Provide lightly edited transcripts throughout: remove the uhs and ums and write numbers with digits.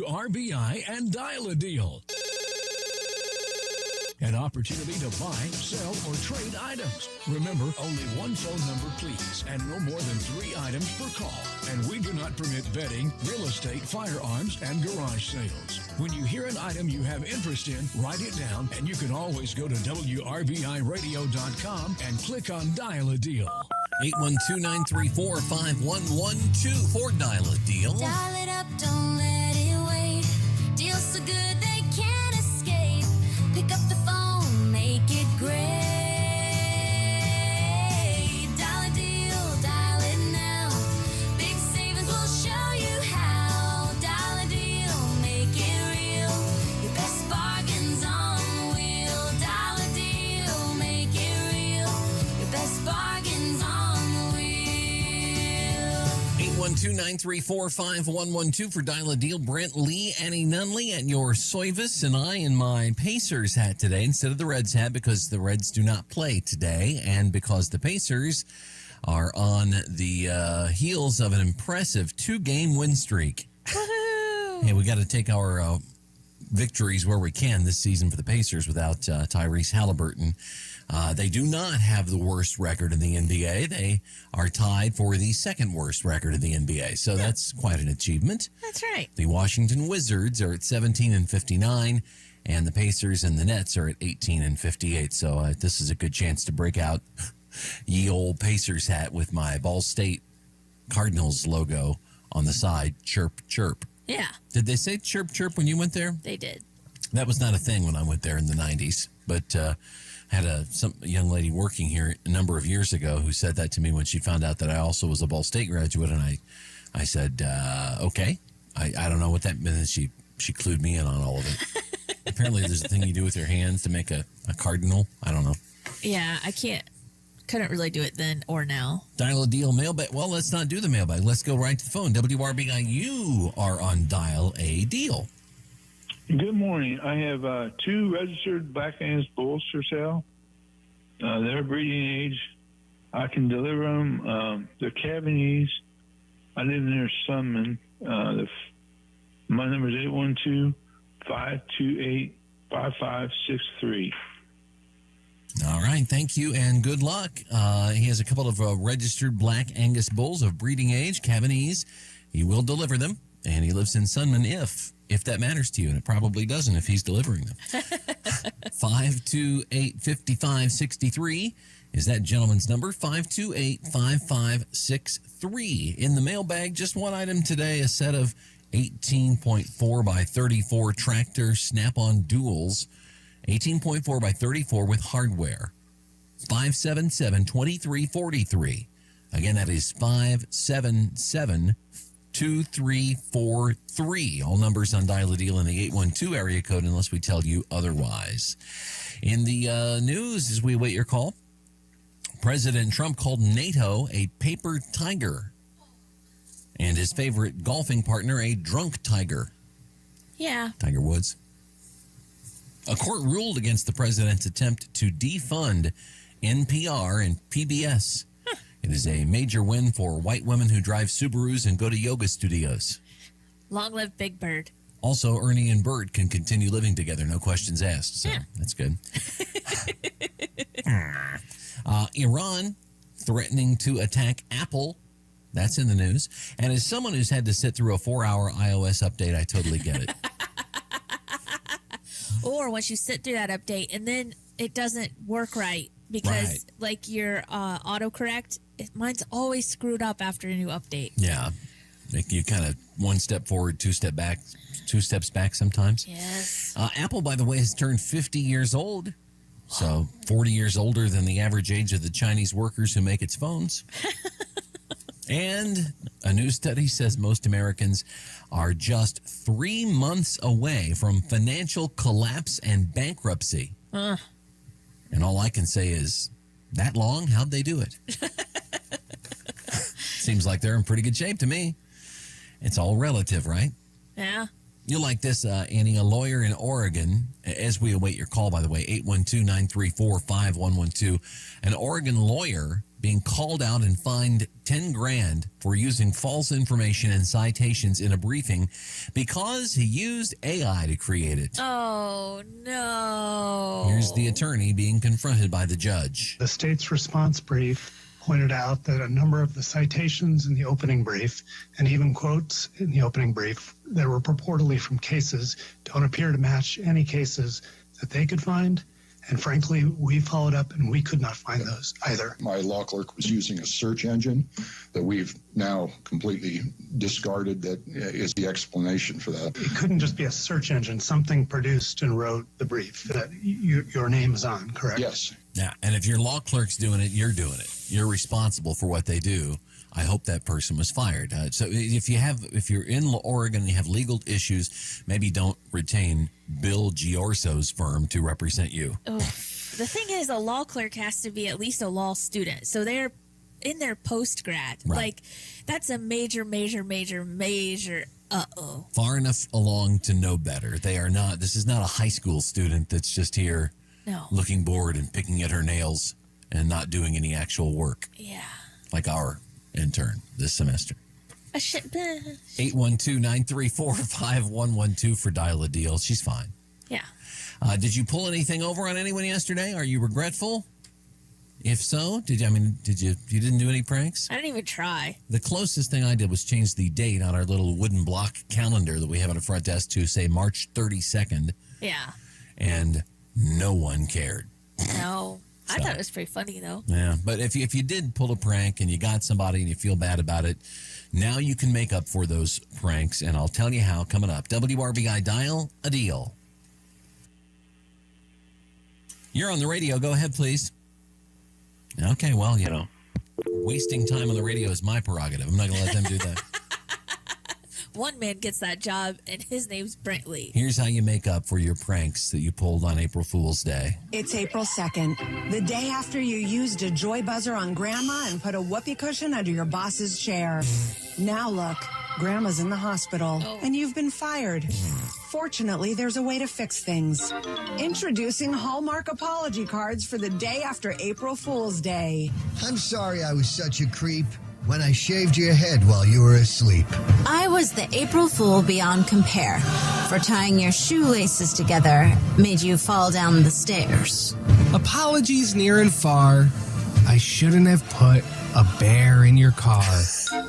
WRBI and dial a deal. An opportunity to buy, sell, or trade items. Remember, only one phone number, please, and no more than 3 items per call. And we do not permit betting, real estate, firearms, and garage sales. When you hear an item you have interest in, write it down, and you can always go to WRBIRadio.com and click on Dial a Deal. 812-934-5112 for Dial a Deal. Dial it up, don't let it wait. Deals so good they can't escape. Pick up the phone, make it great. Dial a deal, dial it now. Big savings will show you how. Dial a deal, make it real. Your best bargains on the wheel. Dial a deal, make it real. Your best bargains on the wheel. 812-934-5112 for Dial a Deal. Brent Lee, Annie Nunley, and your Soivas, and I in my Pacers hat today instead of the Reds hat because the Reds do not play today and because the Pacers are on the heels of an impressive 2-game win streak. Woohoo! Hey, we got to take our victories where we can this season for the Pacers without Tyrese Halliburton. They do not have the worst record in the NBA. They are tied for the second worst record in the NBA. So that's quite an achievement. That's right. The Washington Wizards are at 17-59, and the Pacers and the Nets are at 18-58. So this is a good chance to break out ye old Pacers hat with my Ball State Cardinals logo on the side. Chirp, chirp. Yeah. Did they say chirp, chirp when you went there? They did. That was not a thing when I went there in the 90s, but had some young lady working here a number of years ago who said that to me when she found out that I also was a Ball State graduate, and I said, okay. I don't know what that meant. She clued me in on all of it. Apparently there's a thing you do with your hands to make a cardinal. I don't know. Yeah, couldn't really do it then or now. Dial a Deal mailbag. Well, let's not do the mailbag. Let's go right to the phone. WRBI, you are on Dial a Deal. Good morning. I have 2 registered Black Angus bulls for sale. They're breeding age. I can deliver them. They're Cabinese. I live near Sunman. My number is 812-528-5563. All right. Thank you and good luck. He has a couple of registered Black Angus bulls of breeding age, Cabinese. He will deliver them, and he lives in Sunman if that matters to you, and it probably doesn't if he's delivering them. 528-5563 is that gentleman's number, 528-5563. In the mailbag, just one item today, a set of 18.4 by 34 tractor snap-on duals, 18.4 by 34 with hardware, 577-2343. Again, that is 577-2343. All numbers on Dial a Deal in the 812 area code unless we tell you otherwise. In the news, as we await your call, President Trump called NATO a paper tiger and his favorite golfing partner a drunk tiger. Yeah. Tiger Woods. A court ruled against the president's attempt to defund NPR and PBS. It is a major win for white women who drive Subarus and go to yoga studios. Long live Big Bird. Also, Ernie and Bird can continue living together, no questions asked. So that's good. Iran threatening to attack Apple. That's in the news. And as someone who's had to sit through a 4-hour iOS update, I totally get it. Or once you sit through that update and then it doesn't work right because like your autocorrect, mine's always screwed up after a new update. Yeah. Like you kind of one step forward, two steps back sometimes. Yes. Apple, by the way, has turned 50 years old. So 40 years older than the average age of the Chinese workers who make its phones. And a new study says most Americans are just 3 months away from financial collapse and bankruptcy. And all I can say is, that long? How'd they do it? Seems like they're in pretty good shape to me. It's all relative, right? Yeah. You'll like this, Annie, a lawyer in Oregon, as we await your call, by the way, 812-934-5112. An Oregon lawyer being called out and fined $10,000 for using false information and citations in a briefing because he used AI to create it. Oh, no. Here's the attorney being confronted by the judge. The state's response brief pointed out that a number of the citations in the opening brief and even quotes in the opening brief that were purportedly from cases don't appear to match any cases that they could find. And frankly, we followed up and we could not find those either. My law clerk was using a search engine that we've now completely discarded. That is the explanation for that. It couldn't just be a search engine. Something produced and wrote the brief that your name is on, correct? Yes. Yeah, and if your law clerk's doing it, you're doing it. You're responsible for what they do. I hope that person was fired. So if you're in Oregon and you have legal issues, maybe don't retain Bill Giorso's firm to represent you. Oh, the thing is, a law clerk has to be at least a law student. So they're in their post-grad. Right. Like, that's a major uh-oh. Far enough along to know better. They are not. This is not a high school student that's just here looking bored and picking at her nails and not doing any actual work. Yeah. Like our intern this semester. 812-934-5112 for Dial a Deal. She's fine. Yeah. Did you pull anything over on anyone yesterday? Are you regretful? If so, you didn't do any pranks? I didn't even try. The closest thing I did was change the date on our little wooden block calendar that we have on the front desk to say March 32nd. Yeah. And no one cared. No. I thought it was pretty funny, though. Yeah, but if you did pull a prank and you got somebody and you feel bad about it, now you can make up for those pranks, and I'll tell you how coming up. WRBI Dial a Deal. You're on the radio. Go ahead, please. Okay, well, wasting time on the radio is my prerogative. I'm not going to let them do that. One man gets that job, and his name's Brentley. Here's how you make up for your pranks that you pulled on April Fool's Day. It's April 2nd, the day after you used a joy buzzer on Grandma and put a whoopee cushion under your boss's chair. Now look, Grandma's in the hospital, and you've been fired. Fortunately, there's a way to fix things. Introducing Hallmark apology cards for the day after April Fool's Day. I'm sorry I was such a creep when I shaved your head while you were asleep. I was the April Fool beyond compare for tying your shoelaces together made you fall down the stairs. Apologies near and far. I shouldn't have put a bear in your car.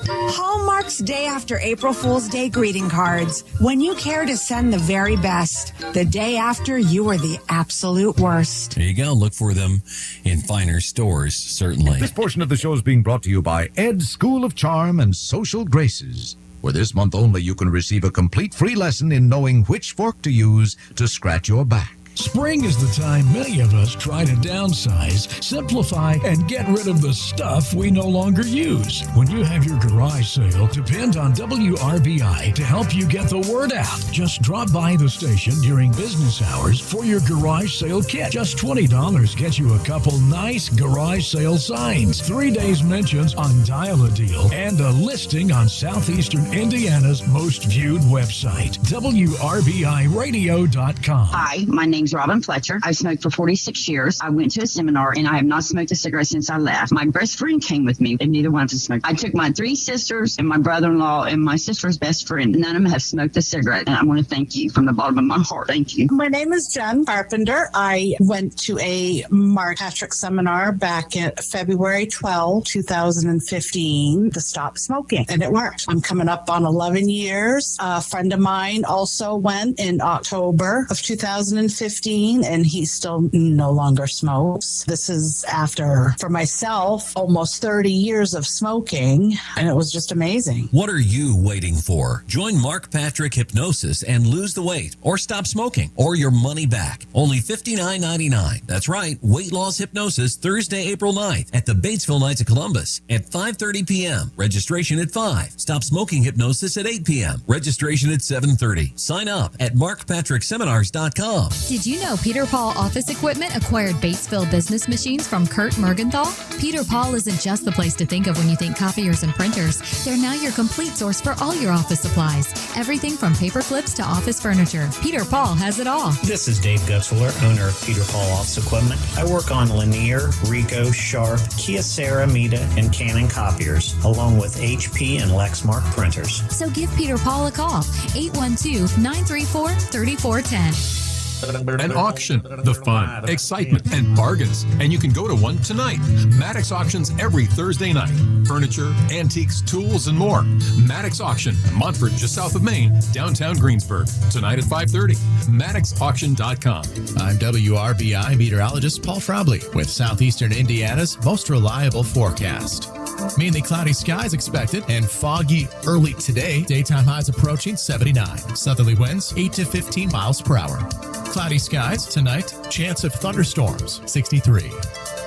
Hallmark's Day After April Fool's Day greeting cards. When you care to send the very best, the day after you were the absolute worst. There you go. Look for them in finer stores, certainly. This portion of the show is being brought to you by Ed's School of Charm and Social Graces, where this month only you can receive a complete free lesson in knowing which fork to use to scratch your back. Spring is the time many of us try to downsize, simplify, and get rid of the stuff we no longer use. When you have your garage sale, depend on WRBI to help you get the word out. Just drop by the station during business hours for your garage sale kit. Just $20 gets you a couple nice garage sale signs, 3 days mentions on Dial a Deal, and a listing on Southeastern Indiana's most viewed website, WRBIRadio.com. Hi, my name's Robin Fletcher. I've smoked for 46 years. I went to a seminar and I have not smoked a cigarette since I left. My best friend came with me and neither one of us smoked. I took my 3 sisters and my brother-in-law and my sister's best friend. None of them have smoked a cigarette. And I want to thank you from the bottom of my heart. Thank you. My name is Jen Carpenter. I went to a Mark Patrick seminar back in February 12, 2015 to stop smoking, and it worked. I'm coming up on 11 years. A friend of mine also went in October of 2015, and he still no longer smokes. This is after, for myself, almost 30 years of smoking, and it was just amazing. What are you waiting for? Join Mark Patrick Hypnosis and lose the weight, or stop smoking, or your money back. Only $59.99. That's right, weight loss hypnosis Thursday, April 9th at the Batesville Knights of Columbus at 5:30 p.m. Registration at 5. Stop smoking hypnosis at 8 p.m. Registration at 7:30. Sign up at markpatrickseminars.com. Did Did you know Peter Paul Office Equipment acquired Batesville business machines from Kurt Mergenthal? Peter Paul isn't just the place to think of when you think copiers and printers. They're now your complete source for all your office supplies. Everything from paper clips to office furniture. Peter Paul has it all. This is Dave Gutzler, owner of Peter Paul Office Equipment. I work on Lanier, Ricoh, Sharp, Kyocera, Mita, and Canon copiers, along with HP and Lexmark printers. So give Peter Paul a call, 812-934-3410. An auction, the fun, excitement, and bargains. And you can go to one tonight. Maddox Auctions every Thursday night. Furniture, antiques, tools, and more. Maddox Auction, Montfort, just south of Maine, downtown Greensburg. Tonight at 5:30. MaddoxAuction.com. I'm WRBI meteorologist Paul Frobley with Southeastern Indiana's most reliable forecast. Mainly cloudy skies expected and foggy early today. Daytime highs approaching 79. Southerly winds 8 to 15 miles per hour. Cloudy skies tonight. Chance of thunderstorms 63.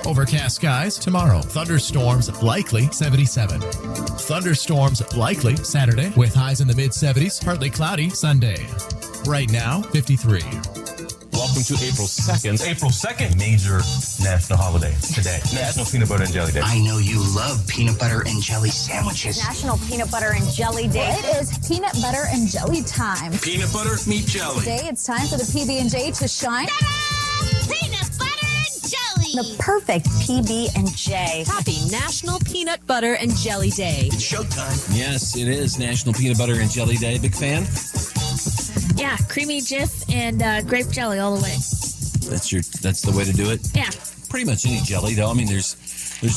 Overcast skies tomorrow. Thunderstorms likely 77. Thunderstorms likely Saturday with highs in the mid-70s. Partly cloudy Sunday. Right now 53. Welcome to April 2nd. April 2nd, major national holiday today. National Peanut Butter and Jelly Day. I know you love peanut butter and jelly sandwiches. National Peanut Butter and Jelly Day. It is peanut butter and jelly time. Peanut butter, meat jelly. Today it's time for the PB&J to shine. Ta-da! Peanut butter and jelly. The perfect PB&J. Happy National Peanut Butter and Jelly Day. It's showtime. Yes, it is National Peanut Butter and Jelly Day. Big fan? Yeah, creamy Jif and grape jelly all the way. That's the way to do it? Yeah. Pretty much any jelly, though. I mean, there's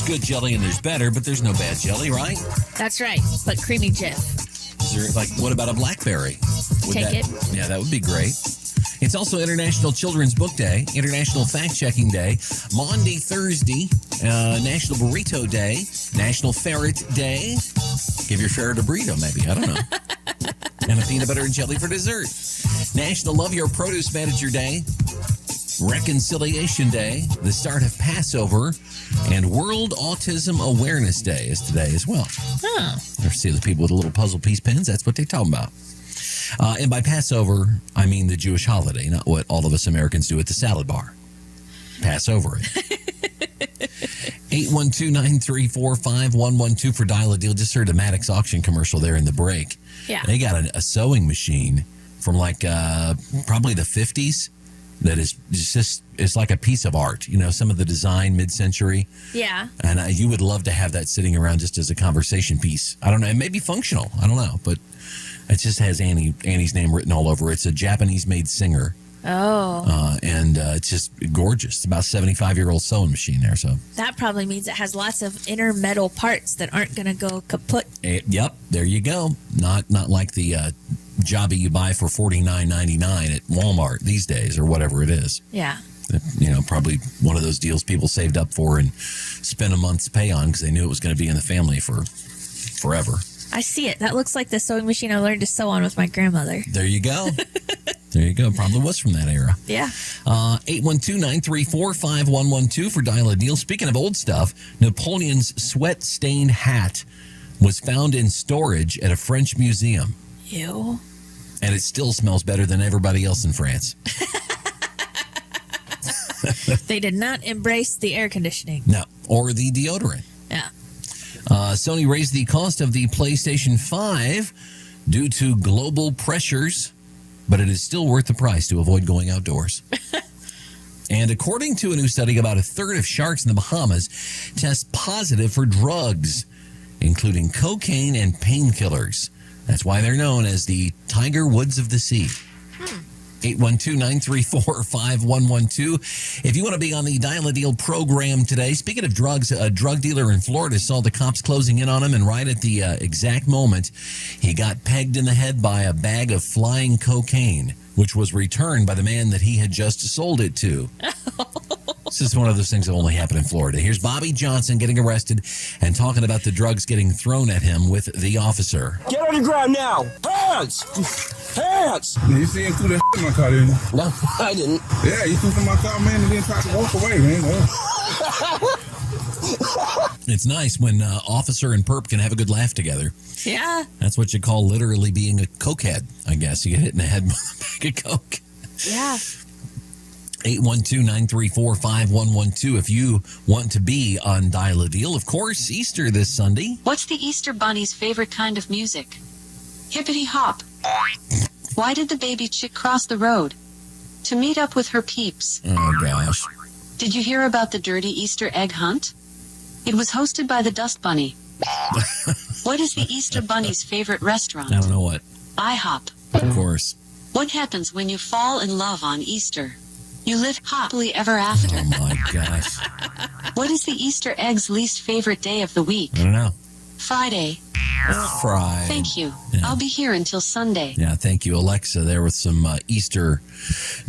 good jelly and there's better, but there's no bad jelly, right? That's right, but creamy Jif. Is there, what about a blackberry? Take it. Yeah, that would be great. It's also International Children's Book Day, International Fact-Checking Day, Maundy Thursday, National Burrito Day, National Ferret Day. Give your ferret a burrito, maybe. I don't know. And a peanut butter and jelly for dessert. National Love Your Produce Manager Day, Reconciliation Day, the start of Passover, and World Autism Awareness Day is today as well. Huh. You ever see the people with the little puzzle piece pens? That's what they talk about. And by Passover, I mean the Jewish holiday, not what all of us Americans do at the salad bar. Passover it. 812-934-5112 for Dial a Deal. Just heard a Maddox auction commercial there in the break. Yeah. They got a sewing machine from probably the 50s that is just, it's like a piece of art. You know, some of the design mid-century. Yeah. And you would love to have that sitting around just as a conversation piece. I don't know. It may be functional. I don't know. But it just has Annie's name written all over. It's a Japanese-made singer. Oh. And it's just gorgeous. It's about a 75-year-old sewing machine there. So that probably means it has lots of inner metal parts that aren't going to go kaput. Yep. There you go. Not like the jobby you buy for $49.99 at Walmart these days or whatever it is. Yeah. You know, probably one of those deals people saved up for and spent a month's pay on because they knew it was going to be in the family for forever. I see it. That looks like the sewing machine I learned to sew on with my grandmother. There you go. There you go. Probably was from that era. Yeah. 812-934-5112 for Dial a Deal. Speaking of old stuff, Napoleon's sweat-stained hat was found in storage at a French museum. Ew. And it still smells better than everybody else in France. They did not embrace the air conditioning. No. Or the deodorant. Yeah. Sony raised the cost of the PlayStation 5 due to global pressures, but it is still worth the price to avoid going outdoors. And according to a new study, about a third of sharks in the Bahamas test positive for drugs, including cocaine and painkillers. That's why they're known as the Tiger Woods of the Sea. 812-934-5112. If you want to be on the Dial a Deal program today, speaking of drugs, a drug dealer in Florida saw the cops closing in on him, and right at the exact moment, he got pegged in the head by a bag of flying cocaine, which was returned by the man that he had just sold it to. This is one of those things that only happen in Florida. Here's Bobby Johnson getting arrested and talking about the drugs getting thrown at him with the officer. Get on the ground now! Hands! Hands! You see him threw that in my car, didn't you? No, I didn't. Yeah, you threw it in my car, man, and then tried to walk away, man. It's nice when officer and perp can have a good laugh together. Yeah. That's what you call literally being a cokehead, I guess. You get hit in the head with a bag of coke. Yeah. 812-934-5112 if you want to be on Dial a Deal. Of course, Easter this Sunday. What's the Easter Bunny's favorite kind of music? Hippity hop. Why did the baby chick cross the road? To meet up with her peeps. Oh, gosh. Did you hear about the dirty Easter egg hunt? It was hosted by the Dust Bunny. What is the Easter Bunny's favorite restaurant? I don't know what. IHOP. Of course. What happens when you fall in love on Easter? You live happily ever after. Oh, my gosh. What is the Easter egg's least favorite day of the week? I don't know. Friday. Friday. Thank you. Yeah. I'll be here until Sunday. Yeah, thank you, Alexa, there with some Easter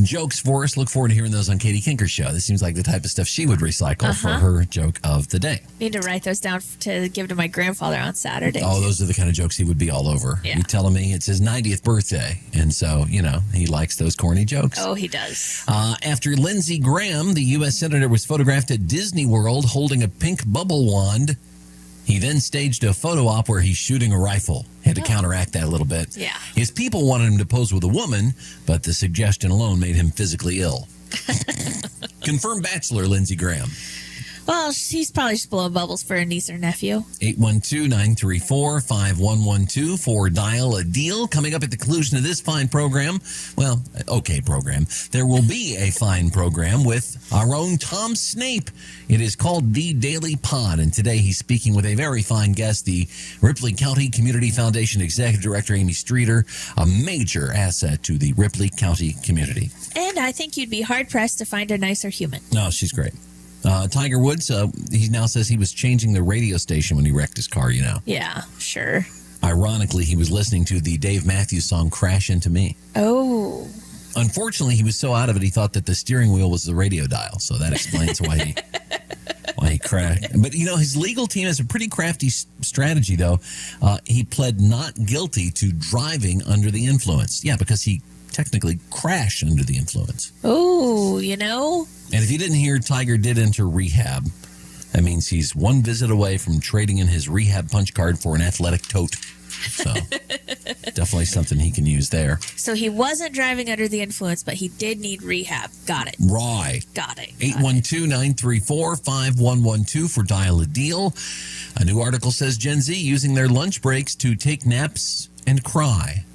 jokes for us. Look forward to hearing those on Katie Kinker's show. This seems like the type of stuff she would recycle for her joke of the day. Need to write those down to give to my grandfather on Saturday. Oh, those are the kind of jokes he would be all over. Yeah. You telling me it's his 90th birthday, and so, he likes those corny jokes. Oh, he does. After Lindsey Graham, the U.S. Senator, was photographed at Disney World holding a pink bubble wand. He then staged a photo op where he's shooting a rifle. Had to counteract that a little bit. Yeah. His people wanted him to pose with a woman, but the suggestion alone made him physically ill. Confirmed bachelor Lindsey Graham. Well, he's probably just blowing bubbles for a niece or nephew. 812-934-5112 for Dial a Deal. Coming up at the conclusion of this fine program, program, there will be a fine program with our own Tom Snape. It is called The Daily Pod, and today he's speaking with a very fine guest, the Ripley County Community Foundation Executive Director Amy Streeter, a major asset to the Ripley County community. And I think you'd be hard-pressed to find a nicer human. No, she's great. Tiger Woods, he now says he was changing the radio station when he wrecked his car, Yeah, sure. Ironically, he was listening to the Dave Matthews song Crash Into Me. Oh. Unfortunately, he was so out of it, he thought that the steering wheel was the radio dial. So that explains why he crashed. But, his legal team has a pretty crafty strategy, though. He pled not guilty to driving under the influence. Yeah, because he technically crashed under the influence. Oh, And if you didn't hear, Tiger did enter rehab. That means he's one visit away from trading in his rehab punch card for an athletic tote. So definitely something he can use there. So he wasn't driving under the influence, but he did need rehab. Got it. Right. Got it. 812-934-5112 for Dial a Deal. A new article says Gen Z using their lunch breaks to take naps and cry.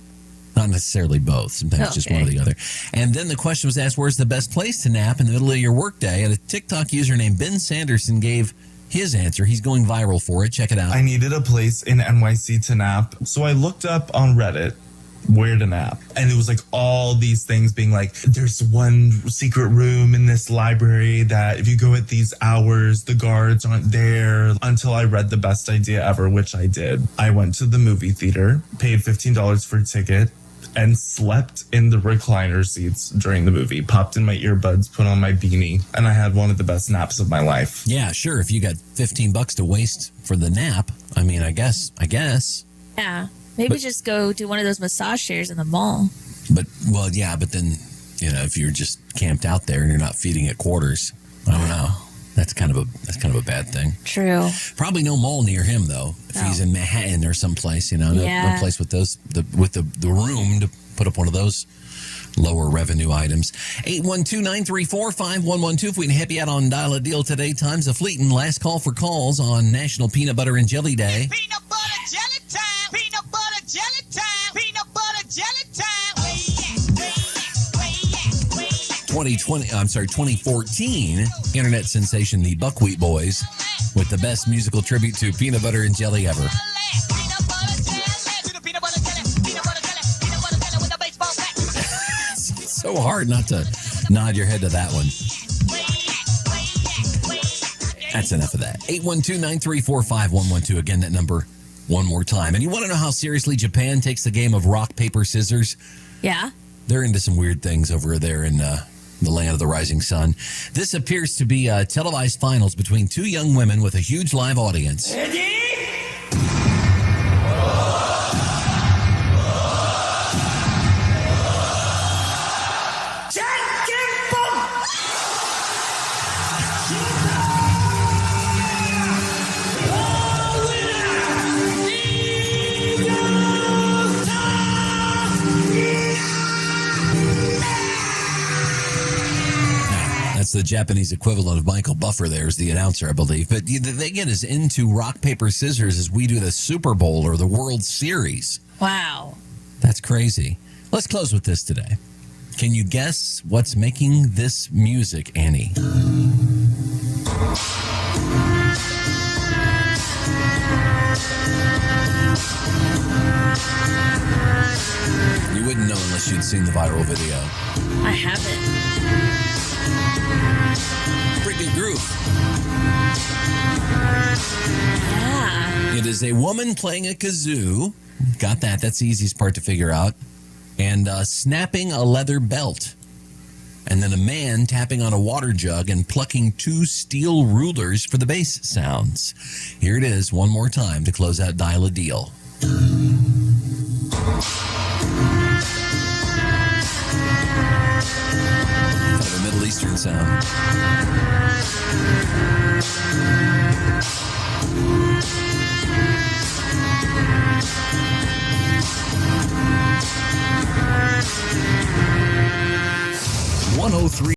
Not necessarily both. Sometimes just one or the other. And then the question was asked, where's the best place to nap in the middle of your workday? And a TikTok user named Ben Sanderson gave his answer. He's going viral for it. Check it out. I needed a place in NYC to nap. So I looked up on Reddit where to nap. And it was like all these things being like, there's one secret room in this library that if you go at these hours, the guards aren't there. Until I read the best idea ever, which I did. I went to the movie theater, paid $15 for a ticket, and slept in the recliner seats during the movie. Popped in my earbuds, put on my beanie, and I had one of the best naps of my life. Yeah, sure. If you got $15 to waste for the nap, I mean, I guess. Yeah. Maybe just go do one of those massage chairs in the mall. But then, if you're just camped out there and you're not feeding it quarters, I don't know. That's kind of a bad thing. True. Probably no mall near him though. If he's in Manhattan or someplace, no place with the room to put up one of those lower revenue items. 812-934-5112. If we can help you out on Dial a Deal today, time's a fleeting. Last call for calls on National Peanut Butter and Jelly Day. Peanut butter jelly time. Peanut butter jelly time. Peanut butter jelly time. 2014 internet sensation, the Buckwheat Boys, with the best musical tribute to peanut butter and jelly ever. It's so hard not to nod your head to that one. That's enough of that. 812-934-5112. Again, that number one more time. And you want to know how seriously Japan takes the game of rock, paper, scissors? Yeah. They're into some weird things over there in the land of the rising sun. This appears to be televised finals between two young women with a huge live audience. It's the Japanese equivalent of Michael Buffer there is the announcer, I believe. But they get as into rock, paper, scissors as we do the Super Bowl or the World Series. Wow. That's crazy. Let's close with this today. Can you guess what's making this music, Annie? You wouldn't know unless you'd seen the viral video. I haven't. Pretty good groove. Yeah. It is a woman playing a kazoo. Got that. That's the easiest part to figure out. And snapping a leather belt. And then a man tapping on a water jug and plucking 2 steel rulers for the bass sounds. Here it is one more time to close out Dial a Deal. Kind of a Middle Eastern sound.